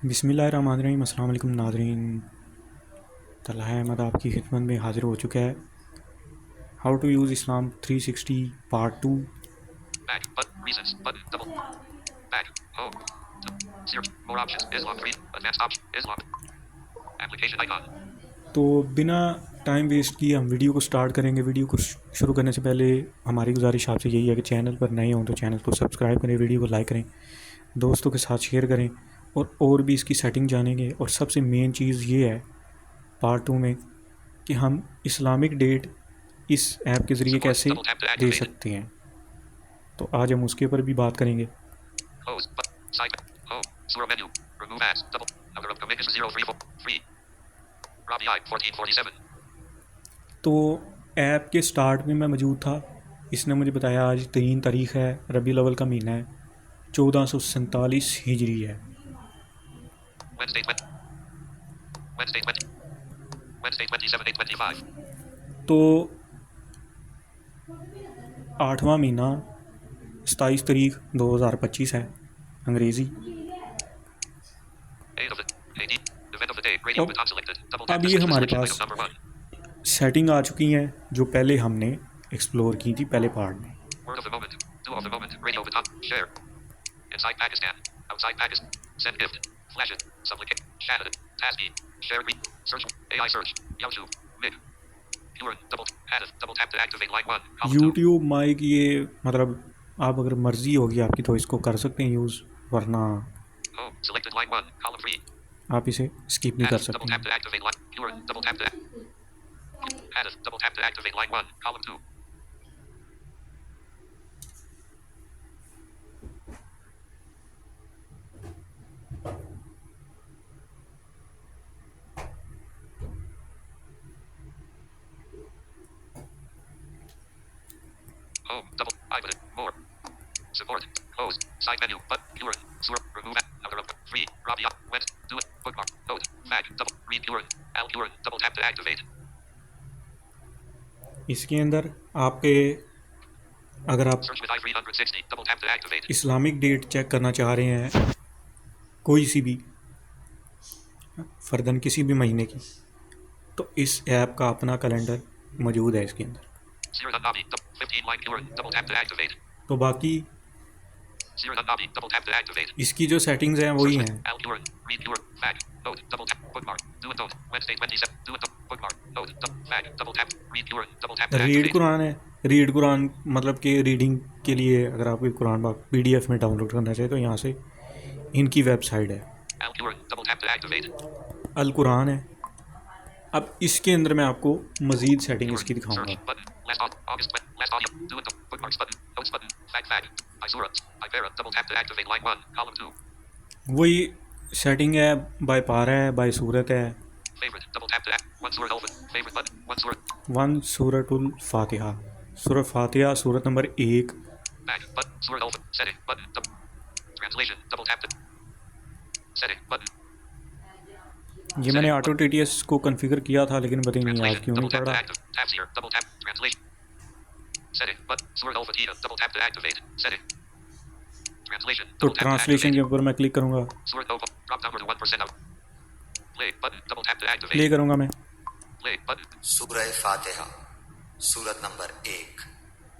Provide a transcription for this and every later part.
बिस्मिल्लाहिर्रहमानिर्रहीम। अस्सलाम वालेकुम नाज़रीन, तलहा अहमद आपकी खिदमत में हाज़िर हो चुका है। How to use Islam 360 part 2। तो बिना टाइम वेस्ट किए हम वीडियो को स्टार्ट करेंगे। वीडियो को शुरू करने से पहले हमारी गुजारिश आपसे यही है कि चैनल पर नए हों तो चैनल को सब्सक्राइब करें, वीडियो को लाइक करें, दोस्तों के साथ शेयर करें और भी इसकी सेटिंग जानेंगे। और सबसे मेन चीज़ ये है पार्ट 2 में कि हम इस्लामिक डेट इस ऐप के ज़रिए कैसे दे सकते हैं, तो आज हम उसके ऊपर भी बात करेंगे। तो ऐप के स्टार्ट में मैं मौजूद था। इसने मुझे बताया आज 3 तारीख़ है, रबीउल अव्वल का महीना है, 1447 हिजरी है। तो 8वां महीना 27 तारीख 2025 है अंग्रेज़ी। अब ये हमारे पास सेटिंग आ चुकी हैं जो पहले हमने एक्सप्लोर की थी पहले पार्ट में। यूट्यूब माइक, ये मतलब आप अगर मर्ज़ी होगी आपकी तो इसको कर सकते हैं यूज़, वरना आप इसे स्किप भी कर सकते हैं। इसके अंदर आपके अगर आप इस्लामिक डेट चेक करना चाह रहे हैं कोई सी भी फ़र्दन किसी भी महीने की, तो इस ऐप का अपना कैलेंडर मौजूद है इसके अंदर। तो बाकी इसकी जो सेटिंग्स हैं वही हैं। रीड कुरान है। रीड कुरान मतलब कि रीडिंग के लिए अगर आप कुरान PDF में डाउनलोड करना चाहें तो यहाँ से इनकी वेबसाइट है, अल कुरान है। अब इसके अंदर मैं आपको मज़ीद सेटिंग इसकी दिखाऊंगा। वही सेटिंग है, बाय पारा है, बाय सूरत है, 1 सूरतुल फातिहा, सूरत फातिहा सूरत नंबर 1। ये मैंने ऑटो TTS को कॉन्फ़िगर किया था लेकिन पता नहीं आज क्यों नहीं पड़ रहा। तो ट्रांसलेशन के ऊपर मैं क्लिक करूँगा, प्ले करूँगा मैं। सूरह फातिहा सूरत नंबर 1।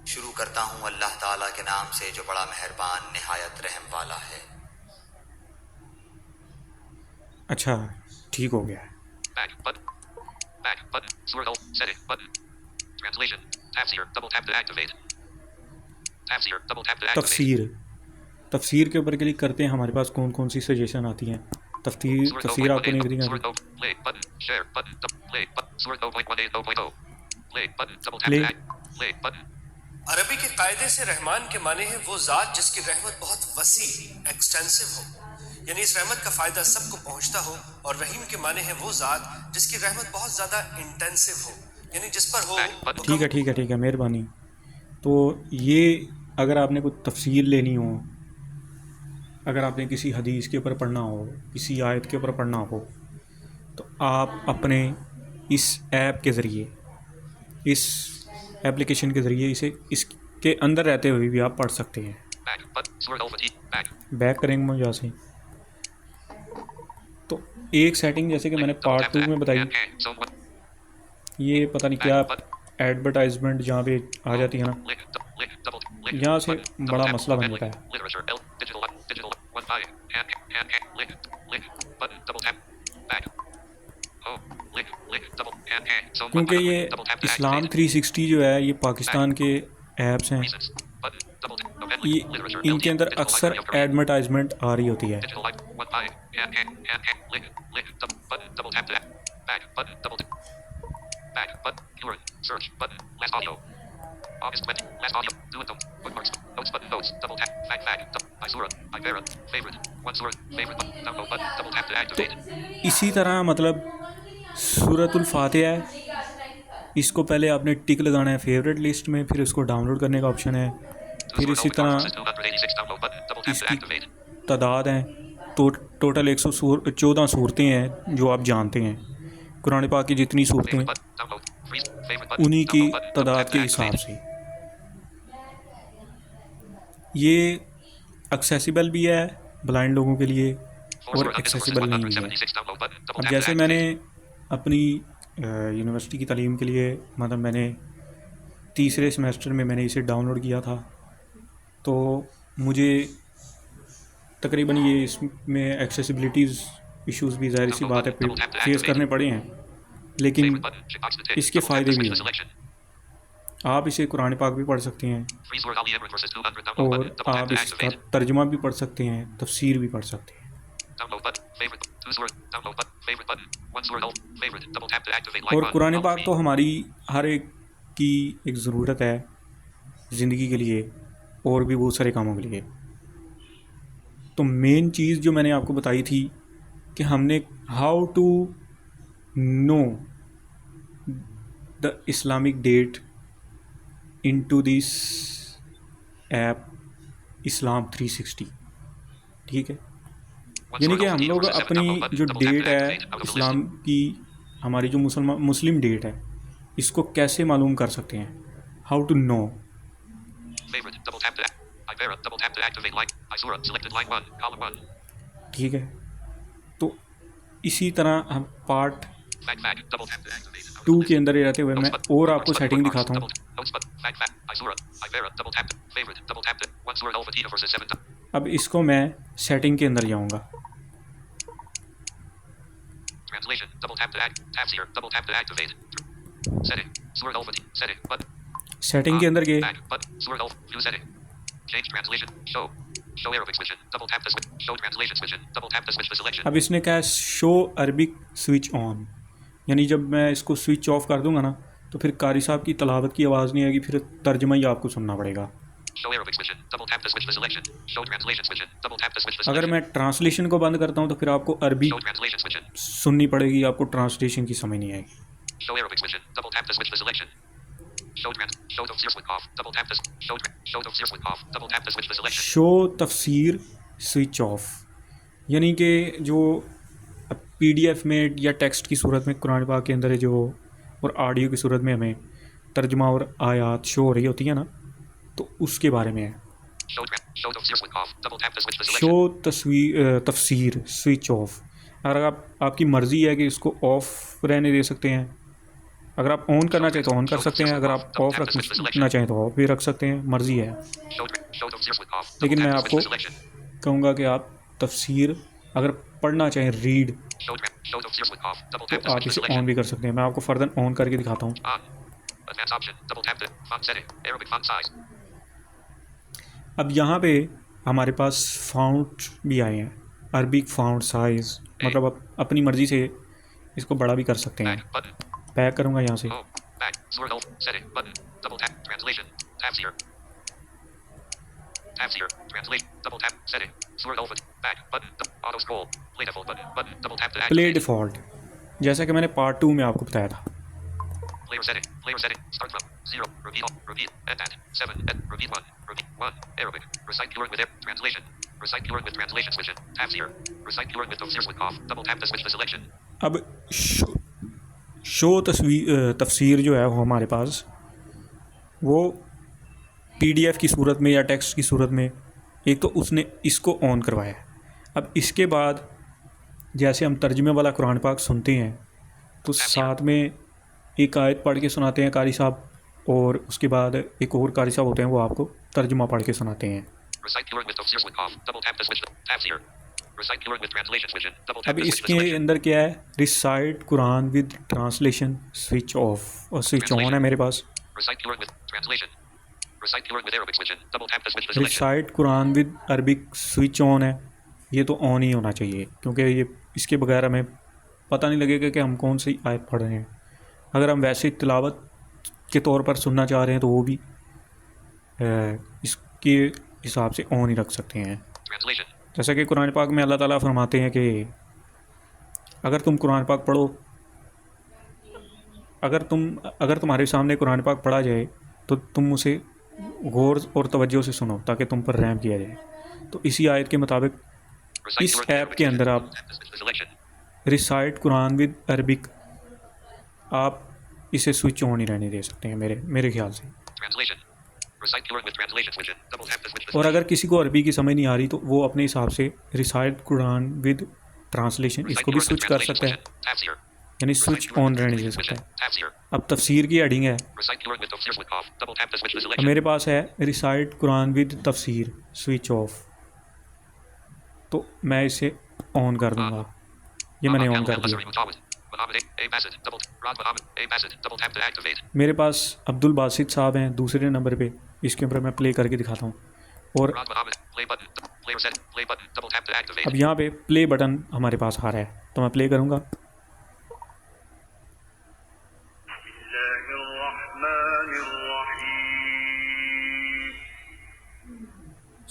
शुरू करता हूँ अल्लाह ताला के नाम से जो बड़ा मेहरबान निहायत रहम वाला है। अच्छा, ठीक हो गया है। तफसीर के ऊपर क्लिक करते हैं, हमारे पास कौन कौन सी सजेशन आती हैं। तफसीर आपको नहीं दिखेगी। अरबी के कायदे से रहमान के माने हैं वो ज़ात जिसकी रहमत बहुत वसी एक्सटेंसिव हो, यानी इस रहमत का फ़ायदा सबको पहुंचता हो। और रहीम के माने हैं वो ज़ात जिसकी रहमत बहुत ज़्यादा इंटेंसिव हो, यानी जिस पर हो। ठीक है, मेहरबानी। तो ये अगर आपने कोई तफसीर लेनी हो, अगर आपने किसी हदीस के ऊपर पढ़ना हो, किसी आयत के ऊपर पढ़ना हो, तो आप अपने इस ऐप के ज़रिए, इस एप्लीकेशन के ज़रिए इसे इसके अंदर रहते हुए भी आप पढ़ सकते हैं। बैक करेंगे हम यहाँ से। एक सेटिंग जैसे कि मैंने पार्ट 2 में बताई, ये पता नहीं क्या एडवर्टाइजमेंट जहाँ पे आ जाती है ना, यहाँ से बड़ा मसला बन जाता है। क्योंकि ये इस्लाम 360 जो है ये पाकिस्तान के ऐप्स हैं, ये इनके अंदर अक्सर एडवर्टाइजमेंट आ रही होती है। इसी तरह मतलब सूरतुल फातिहा है, इसको पहले आपने टिक लगाना है फेवरेट लिस्ट में, फिर इसको डाउनलोड करने का ऑप्शन है, फिर इसी तरह इसकी तादाद है तो टोटल 114 सूरतें हैं जो आप जानते हैं। कुरान पाक की जितनी सूरतें उन्हीं की तादाद के हिसाब से ये एक्सेसिबल भी है ब्लाइंड लोगों के लिए और एक्सेसिबल नहीं भी है। अब जैसे मैंने अपनी यूनिवर्सिटी की तालीम के लिए मतलब मैंने तीसरे सेमेस्टर में मैंने इसे डाउनलोड किया था, तो मुझे तकरीबन ये इसमें एक्सेसिबिलिटीज़ इश्यूज़ भी ज़ाहिर सी बात है फेस करने पड़े हैं, लेकिन इसके फ़ायदे भी हैं। आप इसे कुरान पाक भी पढ़ सकते हैं और आप इसका तर्जुमा भी पढ़ सकते हैं, तफसीर भी पढ़ सकते हैं। और कुरान पाक तो हमारी हर एक की एक ज़रूरत है ज़िंदगी के लिए और भी बहुत सारे कामों के लिए। तो मेन चीज़ जो मैंने आपको बताई थी कि हमने how to know the Islamic date into this app Islam 360, ठीक है। यानी कि हम लोग अपनी जो डेट है इस्लाम की, हमारी जो मुस्लिम डेट है, इसको कैसे मालूम कर सकते हैं, हाउ टू नो। ठीक है, तो इसी तरह हम पार्ट 2 के अंदर रहते हुए मैं और आपको सेटिंग दिखाता हूँ। अब इसको मैं सेटिंग के अंदर जाऊँगा। सेटिंग के अंदर गए, अब इसने क्या है शो अरबिक स्विच ऑन, यानी जब मैं इसको स्विच ऑफ कर दूंगा ना तो फिर कारी साहब की तलावत की आवाज़ नहीं आएगी, फिर तर्जमा ही आपको सुनना पड़ेगा। अगर मैं ट्रांसलेशन को बंद करता हूँ तो फिर आपको अरबी सुननी पड़ेगी, आपको ट्रांसलेशन की समझ नहीं आएगी। शो तफसीर स्विच ऑफ, यानी कि जो PDF में या टेक्स्ट की सूरत में कुरान पाक के अंदर है जो, और ऑडियो की सूरत में हमें तर्जुमा और आयात शो हो रही होती है ना, तो उसके बारे में है। शो तफसीर स्विच ऑफ, अगर आपकी मर्ज़ी है कि इसको ऑफ रहने दे सकते हैं, अगर आप ऑन करना चाहें तो ऑन कर सकते हैं, अगर आप ऑफ रखना चाहें तो ऑफ भी रख सकते हैं, मर्ज़ी है। लेकिन मैं आपको कहूँगा कि आप तफसीर अगर पढ़ना चाहें रीड तो आप इसे ऑन भी कर सकते हैं। मैं आपको फर्दर ऑन करके दिखाता हूँ। अब यहाँ पे हमारे पास फाउंट भी आए हैं, अरबिक फाउंट साइज़, मतलब आप अपनी मर्ज़ी से इसको बड़ा भी कर सकते हैं। पैक करूँगा यहाँ से, प्ले डिफ़ॉल्ट, जैसा कि मैंने पार्ट 2 में आपको बताया था। अब शो तफसीर जो है वो हमारे पास वो PDF की सूरत में या टेक्स्ट की सूरत में, एक तो उसने इसको ऑन करवाया है। अब इसके बाद जैसे हम तर्जुमे वाला कुरान पाक सुनते हैं तो साथ में एक आयत पढ़ के सुनाते हैं कारी साहब, और उसके बाद एक और कारी साहब होते हैं वो आपको तर्जुमा पढ़ के सुनाते हैं। अब इसके अंदर क्या है, recite Quran with translation switch off और स्विच ऑन है मेरे पास। Recite Quran with Arabic switch on है, ये तो ऑन ही होना चाहिए क्योंकि ये इसके बगैर हमें पता नहीं लगेगा कि हम कौन सी आयत पढ़ रहे हैं। अगर हम वैसे तिलावत के तौर पर सुनना चाह रहे हैं तो वो भी इसके हिसाब से ऑन ही रख सकते हैं। जैसा कि कुरान पाक में अल्लाह ताला फरमाते हैं कि अगर तुम कुरान पाक पढ़ो, अगर तुम्हारे सामने कुरान पाक पढ़ा जाए तो तुम उसे गौर और तवज्जो से सुनो ताकि तुम पर रहम किया जाए। तो इसी आयत के मुताबिक इस ऐप के अंदर आप रिसाइट कुरान विद अरबिक आप इसे स्विच ऑन ही रहने दे सकते हैं मेरे ख्याल से। और अगर किसी को अरबी की समझ नहीं आ रही तो वो अपने हिसाब से रिसाइट कुरान विद ट्रांसलेशन इसको भी स्विच कर सकता है, यानी स्विच ऑन रहने दे सकता है। अब तफसीर की हेडिंग है, अब मेरे पास है रिसाइट कुरान विद तफसीर स्विच ऑफ, तो मैं इसे ऑन कर दूंगा। ये मैंने ऑन कर दिया। मेरे पास अब्दुल बासित साहब हैं दूसरे नंबर पे, इसके ऊपर मैं प्ले करके दिखाता हूँ। और अब यहाँ पे प्ले बटन हमारे पास आ रहा है तो मैं प्ले करूँगा।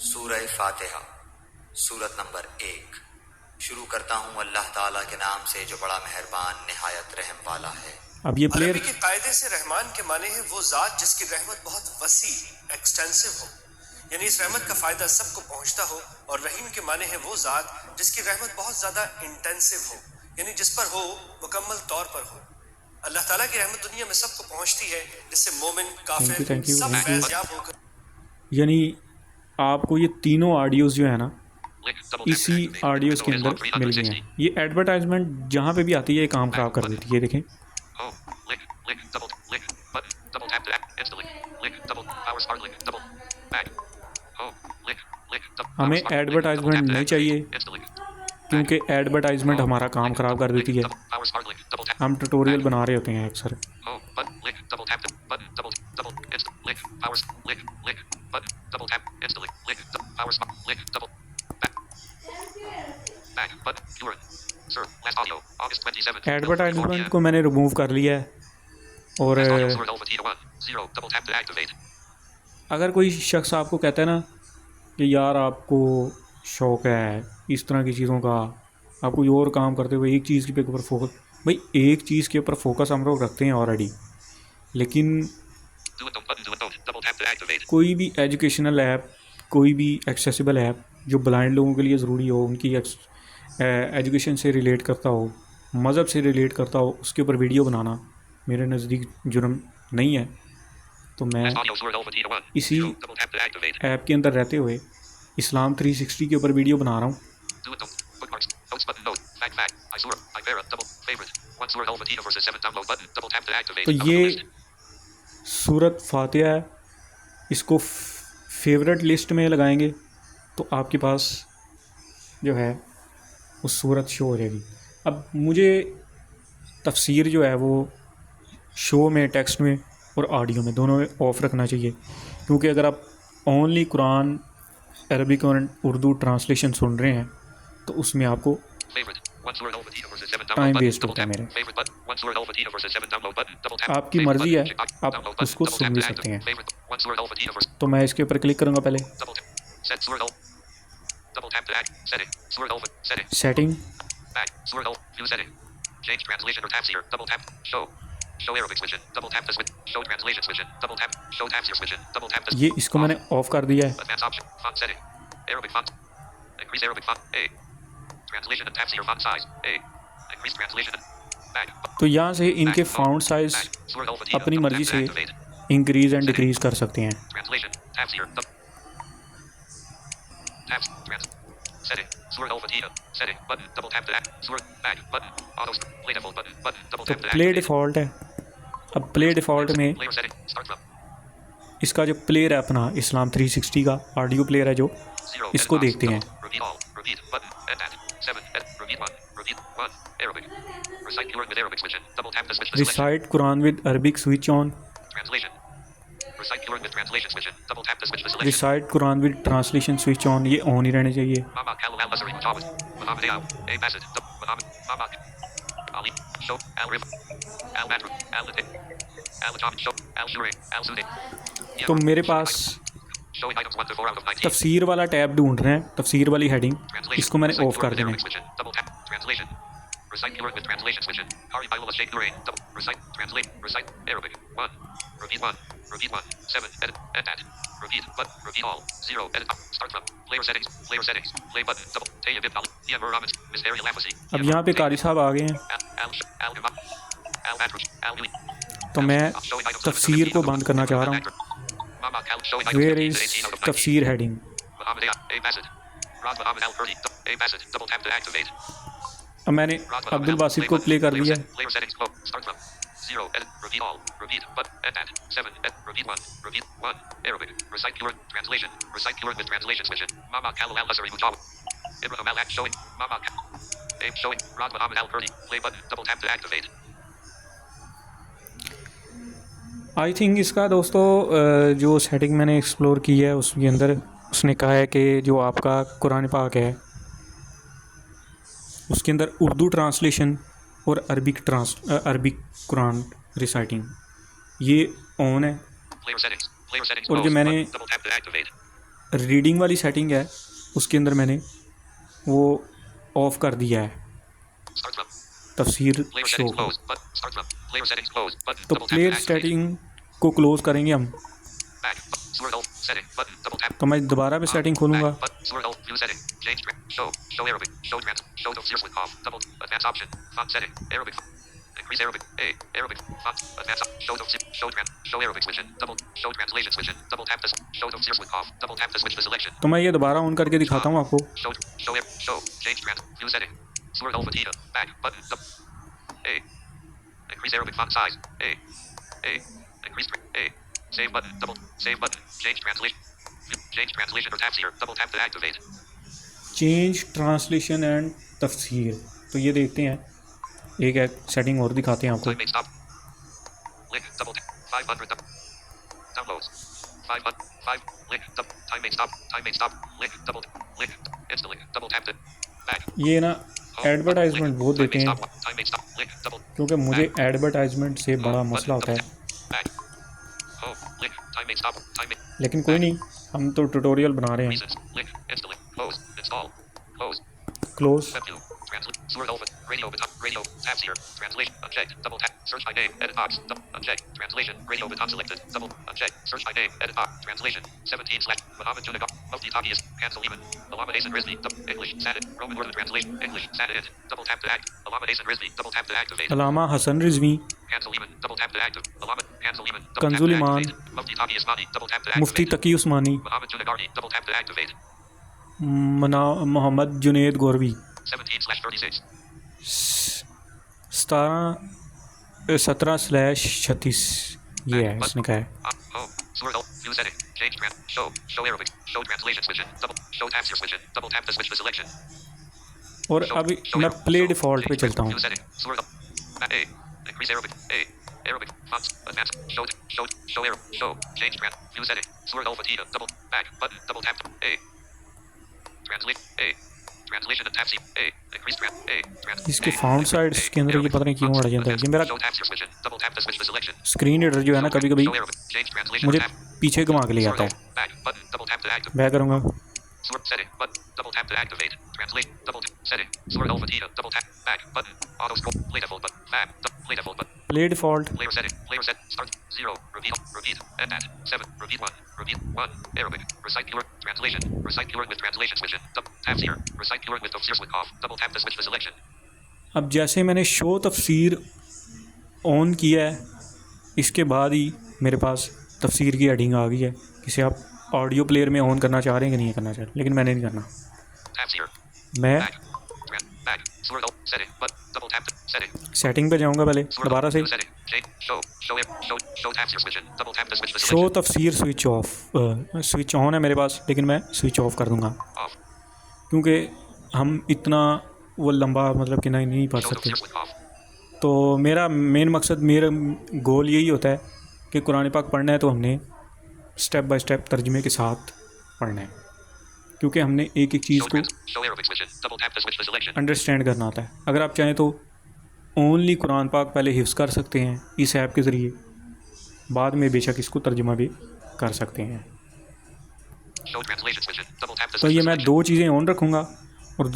सूरह फातिहा सूरत नंबर 1। शुरू करता हूँ अल्लाह ताला के नाम से जो बड़ा मेहरबान निहायत रहम वाला है। अब ये प्लेयर अरबी के कायदे से रहमान के माने है वो जात जिसकी रहमत बहुत वसी एक्सटेंसिव हो, यानी इस रहमत का फायदा सबको पहुंचता हो। और रहीम के माने है वो जात जिसकी रहमत बहुत ज्यादा इंटेंसिव हो, यानी जिस पर हो मुकम्मल तौर पर हो। अल्लाह ताला की रहमत दुनिया में सबको पहुंचती है जिससे मोमिन काफिर सब फैज़याब होकर, यानी आपको ये तीनों ऑडियोज़ जो है ना इसी ऑडियोज़ के अंदर मिल गए हैं। ये एडवर्टाइजमेंट जहाँ पे भी आती है ये काम ख़राब कर देती है। देखें हमें एडवर्टाइजमेंट नहीं चाहिए क्योंकि एडवर्टाइजमेंट हमारा काम ख़राब कर देती है। हम ट्यूटोरियल बना रहे होते हैं अक्सर। एडवर्टाइजमेंट को मैंने रिमूव कर लिया है। और अगर कोई शख्स आपको कहता है ना कि यार आपको शौक़ है इस तरह की चीज़ों का, आप कोई और काम करते हुए एक चीज़ के ऊपर फोकस, भाई एक चीज़ के ऊपर फोकस हम लोग रखते हैं ऑलरेडी, लेकिन कोई भी एजुकेशनल ऐप, कोई भी एक्सेसिबल ऐप जो ब्लाइंड लोगों के लिए ज़रूरी हो, उनकी एजुकेशन से रिलेट करता हो, मज़हब से रिलेट करता हो, उसके ऊपर वीडियो बनाना मेरे नज़दीक जुर्म नहीं है। तो मैं इसी ऐप के अंदर रहते हुए इस्लाम 360 के ऊपर वीडियो बना रहा हूँ। तो ये सूरत फातिहा है, इसको फेवरेट लिस्ट में लगाएंगे तो आपके पास जो है वो सूरत शो हो जाएगी। अब मुझे तफसीर जो है वो शो में, टेक्स्ट में और ऑडियो में दोनों में ऑफ़ रखना चाहिए, क्योंकि अगर आप ओनली कुरान अरबिक और उर्दू ट्रांसलेशन सुन रहे हैं तो उसमें आपको टाइम वेस्ट होता है। मेरे आपकी मर्ज़ी है, आप उसको सुन भी सकते हैं। तो मैं इसके ऊपर क्लिक करूँगा पहले सेटिंग, ये इसको मैंने ऑफ कर दिया है। तो यहाँ से इनके फ़ॉन्ट साइज़ अपनी मर्ज़ी से इंक्रीज़ एंड डिक्रीज़ कर सकते हैं। Setting. Surah Al-Fatiha. Setting. Button. Double tap to act. Surah. Back. Button. Auto. Play default button. Button. Double तो tap to play activate. Default है। अब प्ले डिफ़ॉल्ट में Player setting. Start from. इसका जो player है अपना इस्लाम 360 का ऑडियो प्लेयर है जो, 0. इसको Edit box. देखते हैं। Double. Repeat all. Repeat. Button. End at. 7. Edit. Repeat 1. Repeat 1. Arabic. Recite Quran with Arabic switch in. Double tap to switch the selection. Recite Quran with Arabic switch on, Translation. Recite Quran with translation switch in. Double tap to switch the selection. Recite Quran with translation switch on, ये on ही रहने चाहिए। Mama Kalu Al-Azhari Mujawid. Muhammad Ayab. A. Bassett. Muhammad. Mama. Ali. Show. Al-Riv. Al-Badr. Al-Latin. Al-Ajam. Show. Al-Shuri. Al-Sudi. तो मेरे पास Showing items 1 to 4 out of 19. तफसीर वाला tab ढूंढ रहे हैं, तफसीर वाली हेडिंग, Translation. इसको मैंने Recite ऑफ Quran कर with देना Arabic है। switch in. Double tap. Translation. Recite Quran with translation switch in. Qari Bible Sheikh Nurain. Double. Recite. Translate. Recite. Arabic. 1. Repeat 1. Repeat 1. 7. Edit. End at. Repeat. But. Repeat all. 0. Edit. Start from. Player settings. Player settings. Play button. Double. Tayyib Ibn Ali. Ian Muramis. Miss Ariel Lafasi. अब यहाँ पे कारी साहब आ गए हैं, Al-Badr. तो मैं तफसीर को बंद करना चाह रहा हूँ। वेयर इज़ तफसीर हेडिंग? अब मैंने अब्दुल बासित को प्ले कर दिया। आई थिंक इसका दोस्तों जो सेटिंग मैंने एक्सप्लोर की है उसके अंदर उसने कहा है कि जो आपका कुरान पाक है उसके अंदर उर्दू ट्रांसलेशन और अरबिक कुरान रिसाइटिंग ये ऑन है, और जो मैंने रीडिंग वाली सेटिंग है उसके अंदर मैंने वो ऑफ कर दिया है, तफसीर शो। तो प्लेयर सेटिंग को क्लोज करेंगे हम, तो मैं दोबारा पे सेटिंग खोलूँगा। तो मैं ये दोबारा ऑन करके दिखाता हूँ आपको। Increase Arabic font size. Increase save button. Double save button. Change translation. Change translation or tabs here. Double tap to activate. Change translation and तफसीर, तो ये देखते हैं, एक सेटिंग और दिखाते हैं आपको। Time may stop. Link double tap. 500 downloads. 5 link time may stop. Time may stop. Link double link instantly double tap to back. ये ना एडवर्टाइजमेंट बहुत देते हैं, Time may stop. Link double क्योंकि मुझे एडवर्टाइजमेंट से बड़ा मसला होता है, back. Home link time may stop. Time may लेकिन कोई नहीं, हम तो ट्यूटोरियल बना रहे हैं। reasons link instantly close install close close. menu translate Surah Al-Fatiha radio button radio tabs here translation unchecked double tap search by name edit box unchecked translation radio button selected double unchecked search by name edit box translation 17/ Muhammad Junaid Mufti Taqi cancel even Alama Hasan Rizvi English Sanad Roman word translation English Sanad double tap to act Alama Hasan Rizvi double tap to activate Allama Hasan Rizvi, cancel even double tap to active Alama cancel even Kanzul Iman, Mufti Taqi Ismani double tap to Mufti activate Taqi Usmani, Muhammad Junaid double tap to activate Mohammad Junaid Gorvi. 17/36 17/36 ये है, इसने कहा है। Home. Surah Al. View setting. Change show. Show Arabic. Show translation switch in. Show tabs here switch in. Double tap to switch the selection. और अभी मैं play default पे चलता हूँ। View setting. Surah Al. A. Increase Arabic. A. Arabic. Fonts. Advanced. Show Arabic. Show. Change view setting. Surah Al-Fatiha. Double back button. Double tap. A. Translate. A. Translation and tab C. A. Increase A. इसके found sides के अंदर ये पता नहीं क्यों अड़ जाता है। ये मेरा स्क्रीन रीडर जो है ना कभी कभी मुझे पीछे घुमा के ले जाता है। मैं करूँगा प्ले डिफ़ॉल्ट। अब जैसे मैंने शो तफसीर ऑन किया है, इसके बाद ही मेरे पास तफसीर की हेडिंग आ गई है। इसे आप ऑडियो प्लेयर में ऑन करना चाह रहे हैं कि नहीं करना चाह रहे, लेकिन मैंने नहीं करना। मैं Back. Surah Al. Setting. But double tap. Setting. Setting पे जाऊँगा पहले Surah दोबारा Al. से। New setting. Change. Show tafsir switch. Double tap to switch the show selection. तफसीर स्विच ऑफ, स्विच ऑन है मेरे पास लेकिन मैं स्विच ऑफ कर दूँगा Off. क्योंकि हम इतना वो लंबा मतलब कि नहीं पढ़ Show सकते। tafsir switch off. तो मेरा मेन मकसद, मेरा गोल यही होता है कि कुरान पाक पढ़ना है तो हमने स्टेप बाय स्टेप तर्जमे के साथ पढ़ना है, क्योंकि हमने एक एक चीज़ को Show Arabic switch. Double tap to switch the selection. Understand करना आता है। अगर आप चाहें तो ओनली कुरान पाक पहले हिफ्ज़ कर सकते हैं इस ऐप के ज़रिए, बाद में बेशक इसको तर्जुमा भी कर सकते हैं। Show translation switch. Double tap to तो switch ये the मैं selection. दो चीज़ें ऑन रखूँगा और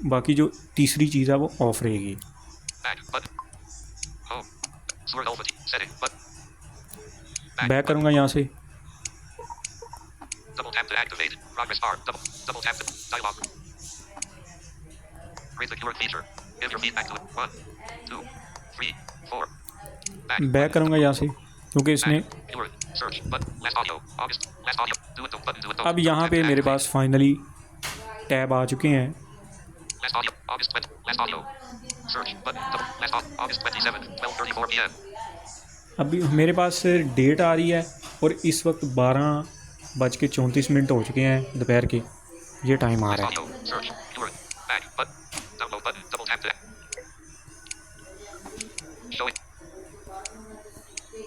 बाकी जो तीसरी चीज़ है वो ऑफ रहेगी। Back. Button. Home. Surah Al. Setting. Button. Back करूँगा यहाँ से, Double tap to activate. Progress bar. Double tap to dialog. Read the keyword feature. Give your feedback to it. 1, 2, 3, 4. Back. Back करूँगा यहाँ से क्योंकि इसने Back. Keyword. Search. Button. Last audio. August. Last audio. Do it. Button. Do it. अब यहाँ पे मेरे पास finally tab आ चुके हैं। Last audio. August 20. Last audio. Search. Button. Double. Last audio. August 27. 12:34 p.m. अभी मेरे पास डेट आ रही है और इस वक्त 12:34 हो चुके हैं दोपहर के, ये टाइम आ Last रहा है। audio. Search. Keyword. Back. Button. Download button. Double tap to that. Show it.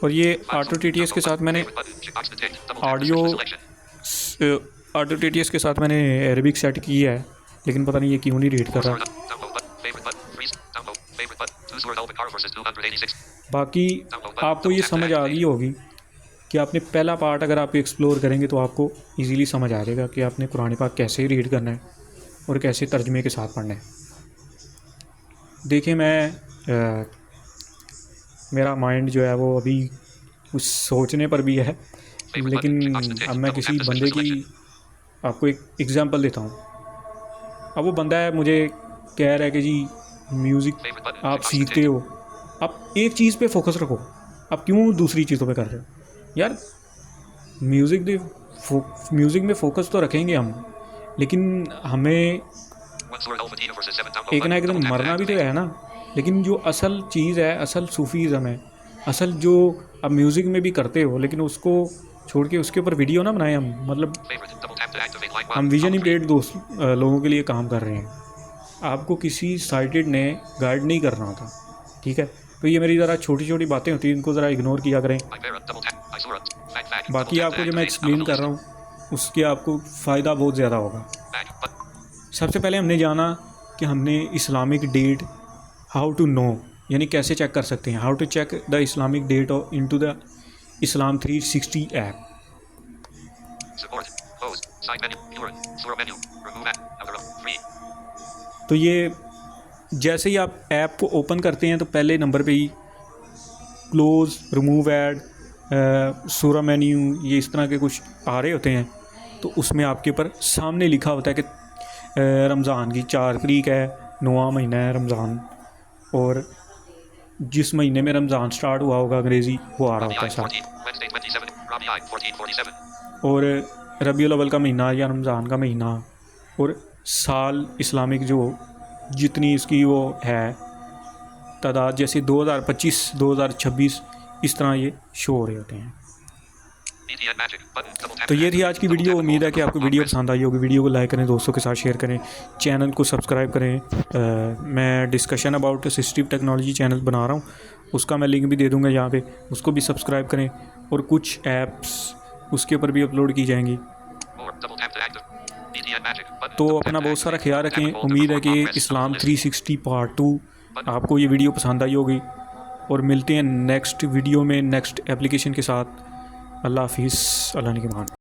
और ये ऑटो TTS के साथ मैंने ऑडियो ऑटो TTS के साथ मैंने अरबिक सेट की है, लेकिन पता नहीं ये क्यों नहीं रीड कर रहा। बाकी आपको ये समझ आ गई होगी कि आपने पहला पार्ट अगर आप एक्सप्लोर करेंगे तो आपको इजीली समझ आ जाएगा कि आपने कुरान पाक कैसे रीड करना है और कैसे तर्जमे के साथ पढ़ना है। देखिए मेरा माइंड जो है वो अभी कुछ सोचने पर भी है, लेकिन अब मैं किसी बंदे की आपको एक एग्जांपल देता हूँ। अब वो बंदा है मुझे कह रहा है कि जी म्यूज़िक आप सीखते हो, आप एक चीज़ पे फोकस रखो, आप क्यों दूसरी चीज़ों पे कर रहे हो। यार म्यूज़िक में फ़ोकस तो रखेंगे हम, लेकिन हमें एक ना एक दिन मरना भी तो है ना। लेकिन जो असल चीज़ है, असल सूफीज़म है, असल जो आप म्यूज़िक में भी करते हो, लेकिन उसको छोड़ के उसके ऊपर वीडियो ना बनाए हम, मतलब हम विजन इम्पेयर्ड लोगों के लिए काम कर रहे हैं। आपको किसी साइटेड ने गाइड नहीं करना होता, ठीक है। तो ये मेरी ज़रा छोटी छोटी बातें होती हैं, इनको ज़रा इग्नोर किया करें। बाकी आपको जो मैं एक्सप्लेन कर रहा हूँ उसके आपको फ़ायदा बहुत ज़्यादा होगा। सबसे पहले हमने जाना कि हमने Islamic date how to know, यानी कैसे चेक कर सकते हैं, how to check the Islamic date into the Islam 360 app. तो ये जैसे ही आप ऐप को ओपन करते हैं तो पहले नंबर पे ही क्लोज़, रिमूव ऐड, सूरा मेन्यू, ये इस तरह के कुछ आ रहे होते हैं। तो उसमें आपके ऊपर सामने लिखा होता है कि रमज़ान की 4 तारीख है, 9वां महीना है रमज़ान, और जिस महीने में रमज़ान स्टार्ट हुआ होगा अंग्रेज़ी वो आ रहा होता है साथ, और रबीउल अव्वल का महीना या रमज़ान का महीना, और साल इस्लामिक जो जितनी इसकी वो है तादाद, जैसे 2025, 2026 इस तरह ये शो हो रहे होते हैं। तो ये थी आज की वीडियो। उम्मीद है कि आपको वीडियो पसंद आई होगी। वीडियो को लाइक करें, दोस्तों के साथ शेयर करें, चैनल को सब्सक्राइब करें। मैं discussion about assistive technology channel बना रहा हूँ, उसका मैं लिंक भी दे दूँगा यहाँ पे, उसको भी सब्सक्राइब करें। और कुछ ऐप्स उसके ऊपर भी अपलोड की जाएंगी। तो अपना बहुत सारा ख्याल रखें। उम्मीद है कि इस्लाम 360 पार्ट 2 आपको ये वीडियो पसंद आई होगी, और मिलते हैं नेक्स्ट वीडियो में नेक्स्ट एप्लीकेशन के साथ। अल्लाह हाफिज़, अल्लाह निगहबान।